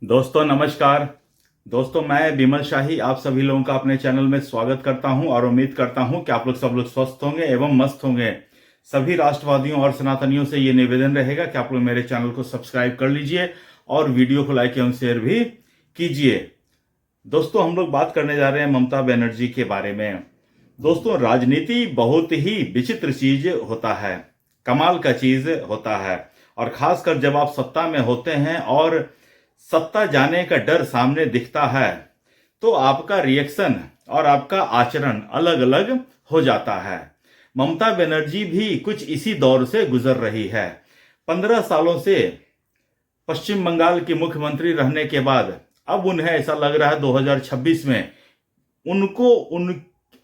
दोस्तों नमस्कार। दोस्तों मैं विमल शाही आप सभी लोगों का अपने चैनल में स्वागत करता हूं और उम्मीद करता हूं कि आप लोग सब लोग स्वस्थ होंगे एवं मस्त होंगे। सभी राष्ट्रवादियों और सनातनियों से ये निवेदन रहेगा कि आप लोग मेरे चैनल को सब्सक्राइब कर लीजिए और वीडियो को लाइक एवं शेयर भी कीजिए। दोस्तों हम लोग बात करने जा रहे हैं ममता बनर्जी के बारे में। दोस्तों राजनीति बहुत ही विचित्र चीज होता है, कमाल का चीज होता है, और खासकर जब आप सत्ता में होते हैं और सत्ता जाने का डर सामने दिखता है तो आपका रिएक्शन और आपका आचरण अलग अलग हो जाता है। ममता बनर्जी भी कुछ इसी दौर से गुजर रही है। 15 सालों से पश्चिम बंगाल की मुख्यमंत्री रहने के बाद अब उन्हें ऐसा लग रहा है 2026 में उनको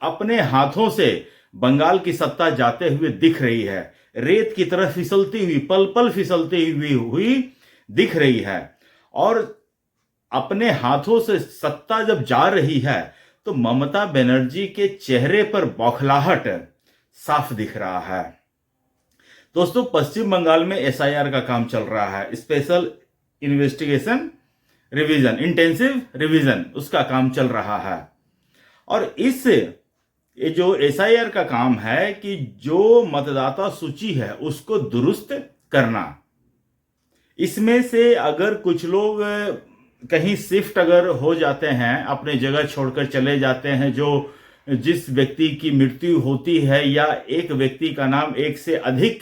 अपने हाथों से बंगाल की सत्ता जाते हुए दिख रही है। रेत की तरह फिसलती हुई, पल पल फिसलती हुई दिख रही है। और अपने हाथों से सत्ता जब जा रही है तो ममता बनर्जी के चेहरे पर बौखलाहट साफ दिख रहा है। दोस्तों पश्चिम बंगाल में एसआईआर का काम चल रहा है, special investigation revision, intensive revision, उसका काम चल रहा है। और ये जो एसआईआर का काम है कि जो मतदाता सूची है उसको दुरुस्त करना, इसमें से अगर कुछ लोग कहीं शिफ्ट अगर हो जाते हैं, अपने जगह छोड़कर चले जाते हैं, जो जिस व्यक्ति की मृत्यु होती है या एक व्यक्ति का नाम एक से अधिक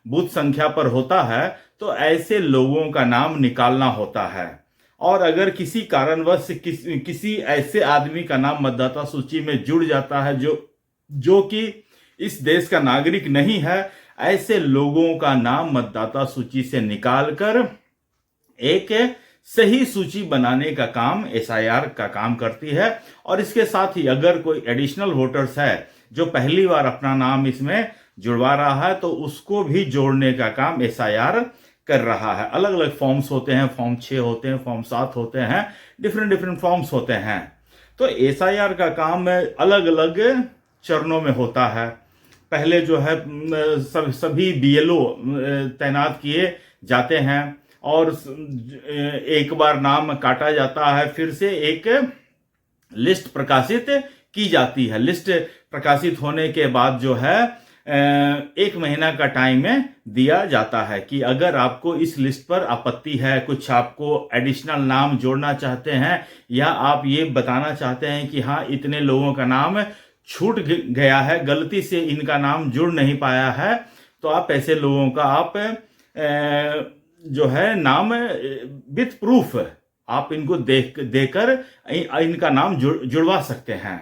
बूथ संख्या पर होता है तो ऐसे लोगों का नाम निकालना होता है। और अगर किसी कारणवश किसी ऐसे आदमी का नाम मतदाता सूची में जुड़ जाता है जो कि इस देश का नागरिक नहीं है, ऐसे लोगों का नाम मतदाता सूची से निकालकर एक सही सूची बनाने का काम एसआईआर का काम करती है। और इसके साथ ही अगर कोई एडिशनल वोटर्स है जो पहली बार अपना नाम इसमें जुड़वा रहा है तो उसको भी जोड़ने का काम एसआईआर कर रहा है। अलग अलग फॉर्म्स होते हैं, फॉर्म 6 होते हैं, फॉर्म 7 होते हैं, डिफरेंट फॉर्म्स होते हैं। तो एसआईआर का काम अलग अलग चरणों में होता है। पहले जो है सभी बीएलओ तैनात किए जाते हैं और एक बार नाम काटा जाता है, फिर से एक लिस्ट प्रकाशित की जाती है। लिस्ट प्रकाशित होने के बाद जो है 1 महीना का टाइम दिया जाता है कि अगर आपको इस लिस्ट पर आपत्ति है, कुछ आपको एडिशनल नाम जोड़ना चाहते हैं या आप ये बताना चाहते हैं कि हाँ इतने लोगों का नाम छूट गया है, गलती से इनका नाम जुड़ नहीं पाया है, तो आप ऐसे लोगों का आप जो है नाम विथ प्रूफ आप इनको देकर इनका नाम जुड़वा सकते हैं।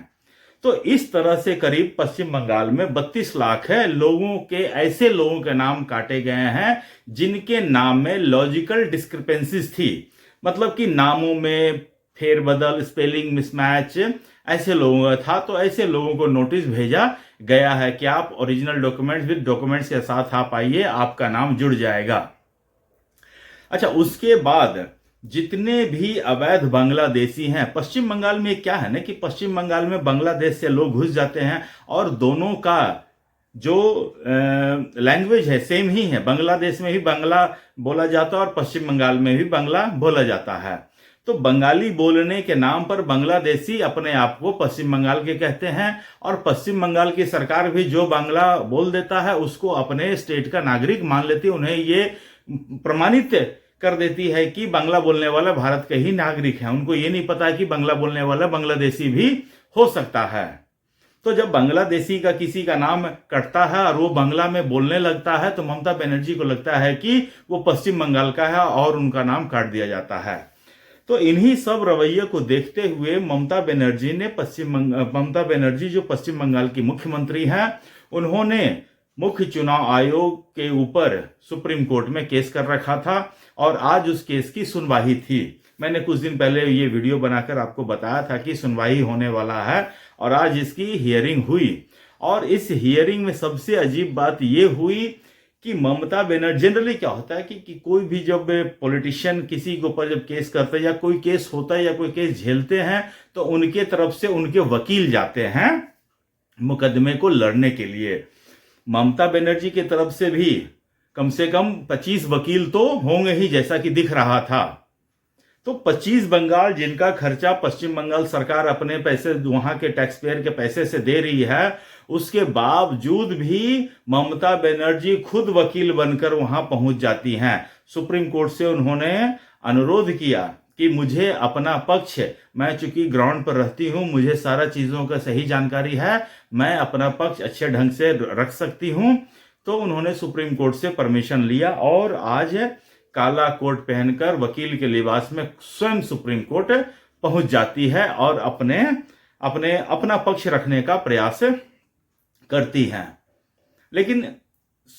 तो इस तरह से करीब पश्चिम बंगाल में 32 लाख लोगों के ऐसे लोगों के नाम काटे गए हैं जिनके नाम में लॉजिकल डिस्क्रिपेंसीज थी, मतलब कि नामों में फेरबदल, स्पेलिंग मिसमैच ऐसे लोगों का था। तो ऐसे लोगों को नोटिस भेजा गया है कि आप ओरिजिनल डॉक्यूमेंट्स विद डॉक्यूमेंट्स के साथ आप आइए, आपका नाम जुड़ जाएगा। अच्छा, उसके बाद जितने भी अवैध बांग्लादेशी हैं, पश्चिम बंगाल में क्या है ना कि पश्चिम बंगाल में बांग्लादेश से लोग घुस जाते हैं और दोनों का जो लैंग्वेज है सेम ही है। बांग्लादेश में भी बांग्ला बोला जाता है और पश्चिम बंगाल में भी बांग्ला बोला जाता है। तो बंगाली बोलने के नाम पर बांग्लादेशी अपने आप को पश्चिम बंगाल के कहते हैं और पश्चिम बंगाल की सरकार भी जो बांग्ला बोल देता है उसको अपने स्टेट का नागरिक मान लेती है। उन्हें ये प्रमाणित कर देती है कि बांग्ला बोलने वाला भारत का ही नागरिक है। उनको ये नहीं पता कि बांग्ला बोलने वाला बांग्लादेशी भी हो सकता है। तो जब बांग्लादेशी का किसी का नाम कटता है और वो बांग्ला में बोलने लगता है तो ममता बनर्जी को लगता है कि वो पश्चिम बंगाल का है और उनका नाम काट दिया जाता है। तो इन्हीं सब रवैये को देखते हुए ममता बनर्जी जो पश्चिम बंगाल की मुख्यमंत्री हैं, उन्होंने मुख्य चुनाव आयोग के ऊपर सुप्रीम कोर्ट में केस कर रखा था और आज उस केस की सुनवाई थी। मैंने कुछ दिन पहले ये वीडियो बनाकर आपको बताया था कि सुनवाई होने वाला है और आज इसकी हियरिंग हुई। और इस हियरिंग में सबसे अजीब बात ये हुई कि ममता बनर्जी, जनरली क्या होता है कि कोई भी जब पॉलिटिशियन किसी के ऊपर जब केस करते हैं या कोई केस होता है या कोई केस झेलते हैं तो उनके तरफ से उनके वकील जाते हैं मुकदमे को लड़ने के लिए। ममता बनर्जी की तरफ से भी कम से कम 25 वकील तो होंगे ही, जैसा कि दिख रहा था। तो 25 बंगाल जिनका खर्चा पश्चिम बंगाल सरकार अपने पैसे वहां के टैक्स पेयर के पैसे से दे रही है, उसके बावजूद भी ममता बनर्जी खुद वकील बनकर वहां पहुंच जाती हैं। सुप्रीम कोर्ट से उन्होंने अनुरोध किया कि मुझे अपना पक्ष, मैं चूंकि ग्राउंड पर रहती हूं, मुझे सारा चीजों का सही जानकारी है, मैं अपना पक्ष अच्छे ढंग से रख सकती हूं। तो उन्होंने सुप्रीम कोर्ट से परमिशन लिया और आज काला कोट पहनकर वकील के लिबास में स्वयं सुप्रीम कोर्ट पहुंच जाती है और अपना पक्ष रखने का प्रयास करती हैं। लेकिन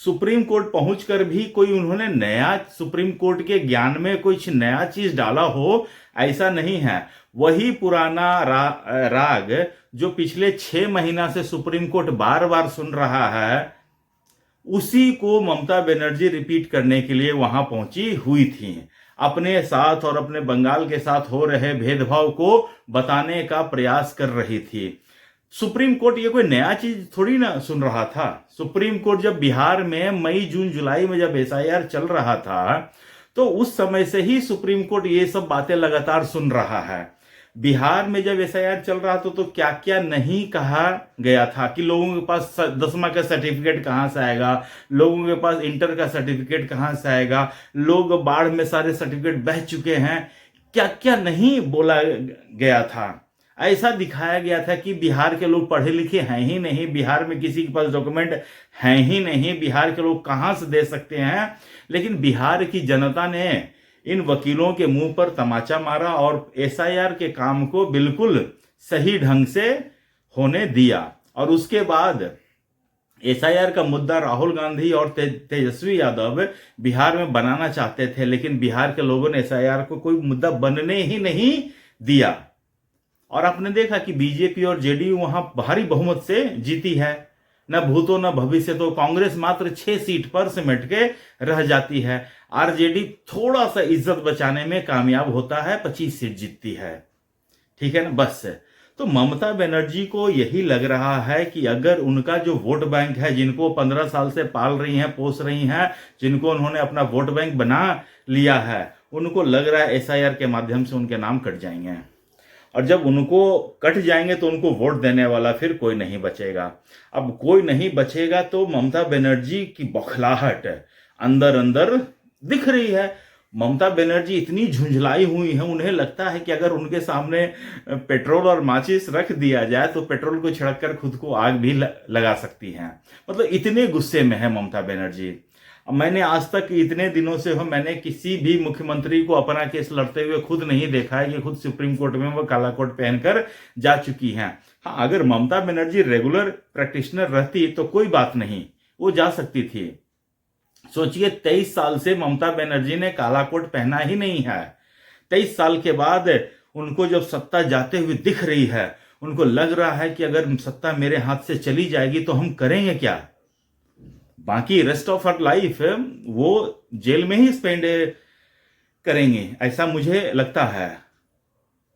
सुप्रीम कोर्ट पहुंचकर भी कोई उन्होंने नया, सुप्रीम कोर्ट के ज्ञान में कुछ नया चीज डाला हो, ऐसा नहीं है। वही पुराना राग जो पिछले 6 महीना से सुप्रीम कोर्ट बार बार सुन रहा है, उसी को ममता बनर्जी रिपीट करने के लिए वहां पहुंची हुई थी। अपने साथ और अपने बंगाल के साथ हो रहे भेदभाव को बताने का प्रयास कर रही थी। सुप्रीम कोर्ट ये कोई नया चीज थोड़ी ना सुन रहा था। सुप्रीम कोर्ट जब बिहार में मई जून जुलाई में जब SIR चल रहा था, तो उस समय से ही सुप्रीम कोर्ट ये सब बातें लगातार सुन रहा है। बिहार में जब SIR चल रहा था तो क्या क्या नहीं कहा गया था कि लोगों के पास 10वीं का सर्टिफिकेट कहां से आएगा, लोगों के पास इंटर का सर्टिफिकेट कहां से आएगा, लोग बाढ़ में सारे सर्टिफिकेट बह चुके हैं, क्या क्या नहीं बोला गया था। ऐसा दिखाया गया था कि बिहार के लोग पढ़े लिखे हैं ही नहीं, बिहार में किसी के पास डॉक्यूमेंट हैं ही नहीं, बिहार के लोग कहां से दे सकते हैं। लेकिन बिहार की जनता ने इन वकीलों के मुंह पर तमाचा मारा और SIR के काम को बिल्कुल सही ढंग से होने दिया। और उसके बाद SIR का मुद्दा राहुल गांधी और तेजस्वी यादव बिहार में बनाना चाहते थे, लेकिन बिहार के लोगों ने SIR को कोई मुद्दा बनने ही नहीं दिया। और आपने देखा कि बीजेपी और JDU वहां भारी बहुमत से जीती है। न भूतो न भविष्य तो कांग्रेस मात्र 6 सीट पर सिमट के रह जाती है। RJD थोड़ा सा इज्जत बचाने में कामयाब होता है, 25 सीट जीतती है। ठीक है ना, बस। तो ममता बनर्जी को यही लग रहा है कि अगर उनका जो वोट बैंक है, जिनको 15 साल से पाल रही हैं, पोस रही हैं, जिनको उन्होंने अपना वोट बैंक बना लिया है, उनको लग रहा है SIR के माध्यम से उनके नाम कट जाएंगे। और जब उनको कट जाएंगे तो उनको वोट देने वाला फिर कोई नहीं बचेगा। अब कोई नहीं बचेगा तो ममता बनर्जी की बौखलाहट अंदर अंदर दिख रही है। ममता बनर्जी इतनी झुंझलाई हुई है, उन्हें लगता है कि अगर उनके सामने पेट्रोल और माचिस रख दिया जाए तो पेट्रोल को छिड़क कर खुद को आग भी लगा सकती हैं। मतलब इतने गुस्से में है ममता बनर्जी। मैंने आज तक इतने दिनों से मैंने किसी भी मुख्यमंत्री को अपना केस लड़ते हुए खुद नहीं देखा है कि खुद सुप्रीम कोर्ट में वो काला कोट पहनकर जा चुकी हैं। हाँ, अगर ममता बनर्जी रेगुलर प्रैक्टिशनर रहती तो कोई बात नहीं, वो जा सकती थी। सोचिए 23 साल से ममता बनर्जी ने काला कोट पहना ही नहीं है। 23 साल के बाद उनको जब सत्ता जाते हुए दिख रही है, उनको लग रहा है कि अगर सत्ता मेरे हाथ से चली जाएगी तो हम करेंगे क्या। बाकी रेस्ट ऑफ आवर लाइफ वो जेल में ही स्पेंड करेंगे, ऐसा मुझे लगता है।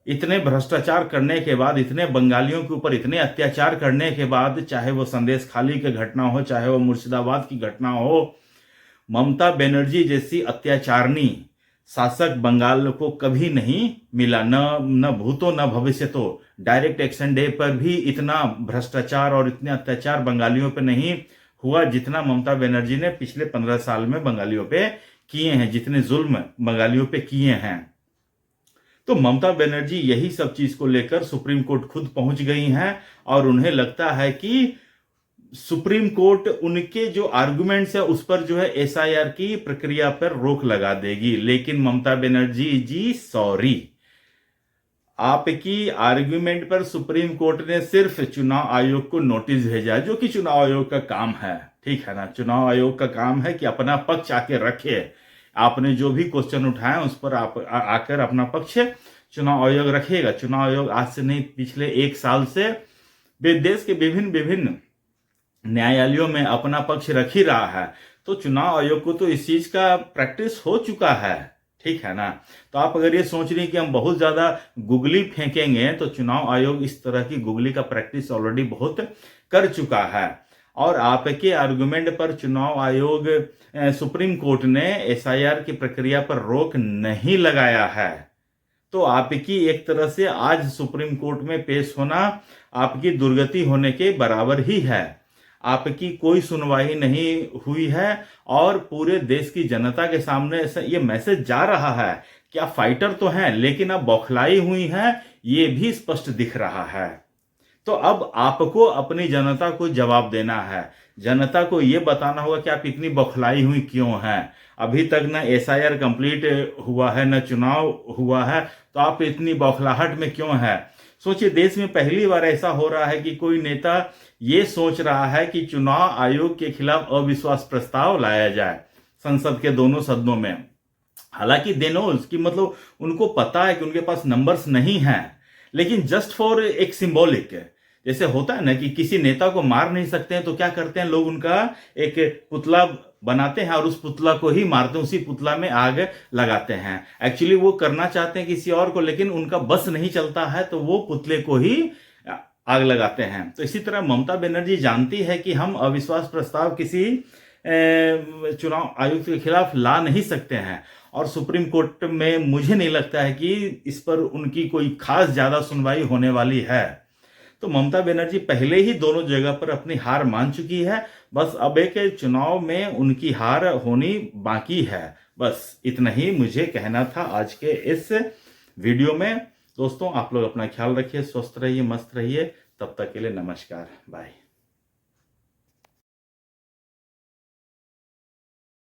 इतने भ्रष्टाचार करने के बाद, इतने बंगालियों के ऊपर इतने अत्याचार करने के बाद, चाहे वो संदेश खाली की घटना हो, चाहे वो मुर्शिदाबाद की घटना हो, ममता बनर्जी जैसी अत्याचारनी शासक बंगाल को कभी नहीं मिला। न भूतो न भविष्य तो। डायरेक्ट एक्शन डे पर भी इतना भ्रष्टाचार और इतने अत्याचार बंगालियों पर नहीं हुआ जितना ममता बनर्जी ने पिछले 15 साल में बंगालियों पे किए हैं, जितने जुल्म बंगालियों पे किए हैं। तो ममता बनर्जी यही सब चीज को लेकर सुप्रीम कोर्ट खुद पहुंच गई हैं और उन्हें लगता है कि सुप्रीम कोर्ट उनके जो आर्गुमेंट्स है उस पर जो है SIR की प्रक्रिया पर रोक लगा देगी। लेकिन ममता बनर्जी जी सॉरी, आपकी आर्गुमेंट पर सुप्रीम कोर्ट ने सिर्फ चुनाव आयोग को नोटिस भेजा, जो कि चुनाव आयोग का काम है। ठीक है ना, चुनाव आयोग का काम है कि अपना पक्ष आके रखे। आपने जो भी क्वेश्चन उठाए उस पर आप आकर अपना पक्ष चुनाव आयोग रखेगा। चुनाव आयोग आज से नहीं, पिछले 1 साल से देश के विभिन्न न्यायालयों में अपना पक्ष रख ही रहा है। तो चुनाव आयोग को तो इस चीज का प्रैक्टिस हो चुका है। ठीक है ना। तो आप अगर ये सोच रही कि हम बहुत ज्यादा गुगली फेंकेंगे, तो चुनाव आयोग इस तरह की गुगली का प्रैक्टिस ऑलरेडी बहुत कर चुका है। और आपके आर्गुमेंट पर चुनाव आयोग, सुप्रीम कोर्ट ने SIR की प्रक्रिया पर रोक नहीं लगाया है। तो आपकी एक तरह से आज सुप्रीम कोर्ट में पेश होना आपकी दुर्गति होने के बराबर ही है। आपकी कोई सुनवाई नहीं हुई है और पूरे देश की जनता के सामने ये मैसेज जा रहा है कि आप फाइटर तो हैं लेकिन अब बौखलाई हुई हैं, ये भी स्पष्ट दिख रहा है। तो अब आपको अपनी जनता को जवाब देना है। जनता को यह बताना होगा कि आप इतनी बौखलाई हुई क्यों हैं। अभी तक न एसआईआर कंप्लीट हुआ है, न चुनाव हुआ है, तो आप इतनी बौखलाहट में क्यों हैं। सोचिए, देश में पहली बार ऐसा हो रहा है कि कोई नेता ये सोच रहा है कि चुनाव आयोग के खिलाफ अविश्वास प्रस्ताव लाया जाए संसद के दोनों सदनों में। हालांकि देनोज की मतलब उनको पता है कि उनके पास नंबर्स नहीं हैं, लेकिन जस्ट फॉर एक सिंबॉलिक, जैसे होता है ना कि किसी नेता को मार नहीं सकते हैं तो क्या करते हैं लोग, उनका एक पुतला बनाते हैं और उस पुतला को ही मारते हैं, उसी पुतला में आग लगाते हैं। एक्चुअली वो करना चाहते हैं किसी और को, लेकिन उनका बस नहीं चलता है तो वो पुतले को ही आग लगाते हैं। तो इसी तरह ममता बनर्जी जानती है कि हम अविश्वास प्रस्ताव किसी चुनाव आयुक्त के खिलाफ ला नहीं सकते हैं और सुप्रीम कोर्ट में मुझे नहीं लगता है कि इस पर उनकी कोई खास ज्यादा सुनवाई होने वाली है। तो ममता बनर्जी पहले ही दोनों जगह पर अपनी हार मान चुकी है। बस अब एक चुनाव में उनकी हार होनी बाकी है। बस इतना ही मुझे कहना था आज के इस वीडियो में। दोस्तों, आप लोग अपना ख्याल रखिए, स्वस्थ रहिए, मस्त रहिए। तब तक के लिए नमस्कार, बाय।